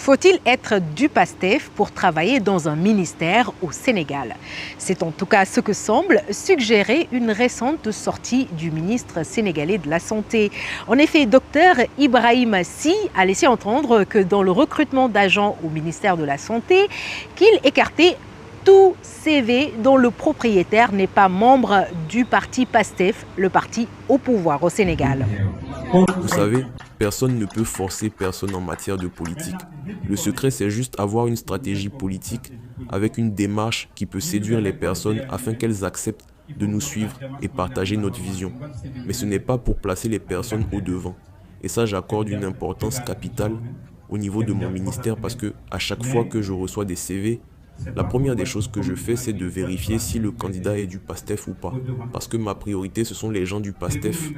Faut-il être du PASTEF pour travailler dans un ministère au Sénégal? C'est en tout cas ce que semble suggérer une récente sortie du ministre sénégalais de la Santé. En effet, Dr Ibrahima Sy a laissé entendre que dans le recrutement d'agents au ministère de la Santé, qu'il écartait tout CV dont le propriétaire n'est pas membre du parti PASTEF, le parti au pouvoir au Sénégal. Vous savez, personne ne peut forcer personne en matière de politique. Le secret, c'est juste avoir une stratégie politique avec une démarche qui peut séduire les personnes afin qu'elles acceptent de nous suivre et partager notre vision. Mais ce n'est pas pour placer les personnes au devant. Et ça, j'accorde une importance capitale au niveau de mon ministère parce que à chaque fois que je reçois des CV, la première des choses que je fais, c'est de vérifier si le candidat est du PASTEF ou pas. Parce que ma priorité, ce sont les gens du PASTEF.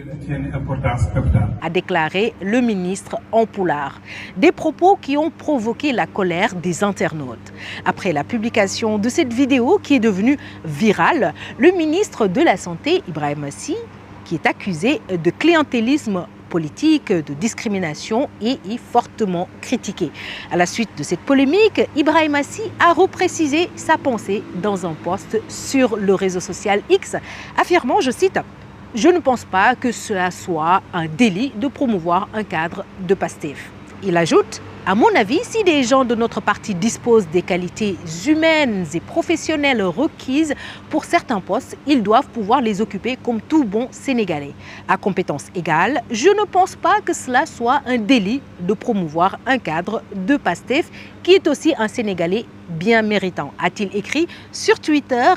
A déclaré le ministre en Pulaar. Des propos qui ont provoqué la colère des internautes. Après la publication de cette vidéo qui est devenue virale, le ministre de la Santé, Ibrahima Sy, qui est accusé de clientélisme politique, de discrimination et est fortement critiqué. À la suite de cette polémique, Ibrahima Sy a reprécisé sa pensée dans un post sur le réseau social X, affirmant, je cite, « Je ne pense pas que cela soit un délit de promouvoir un cadre de PASTEF ». Il ajoute, à mon avis, si des gens de notre parti disposent des qualités humaines et professionnelles requises pour certains postes, ils doivent pouvoir les occuper comme tout bon Sénégalais. À compétences égales, je ne pense pas que cela soit un délit de promouvoir un cadre de PASTEF qui est aussi un Sénégalais bien méritant, a-t-il écrit sur Twitter,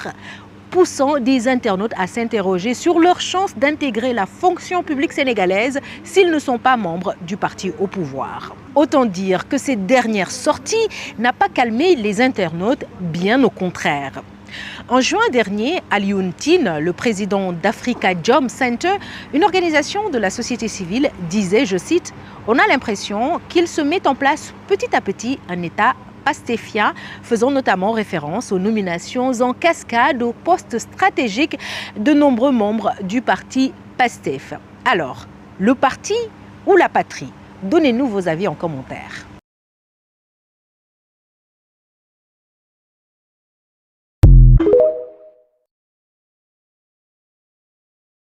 poussant des internautes à s'interroger sur leur chance d'intégrer la fonction publique sénégalaise s'ils ne sont pas membres du parti au pouvoir. Autant dire que cette dernière sortie n'a pas calmé les internautes, bien au contraire. En juin dernier, Alioune Tine, le président d'Africa Jom Center, une organisation de la société civile, disait, je cite, « On a l'impression qu'il se met en place petit à petit un État pastéfien, faisant notamment référence aux nominations en cascade aux postes stratégiques de nombreux membres du parti PASTEF. Alors, le parti ou la patrie? Donnez-nous vos avis en commentaire.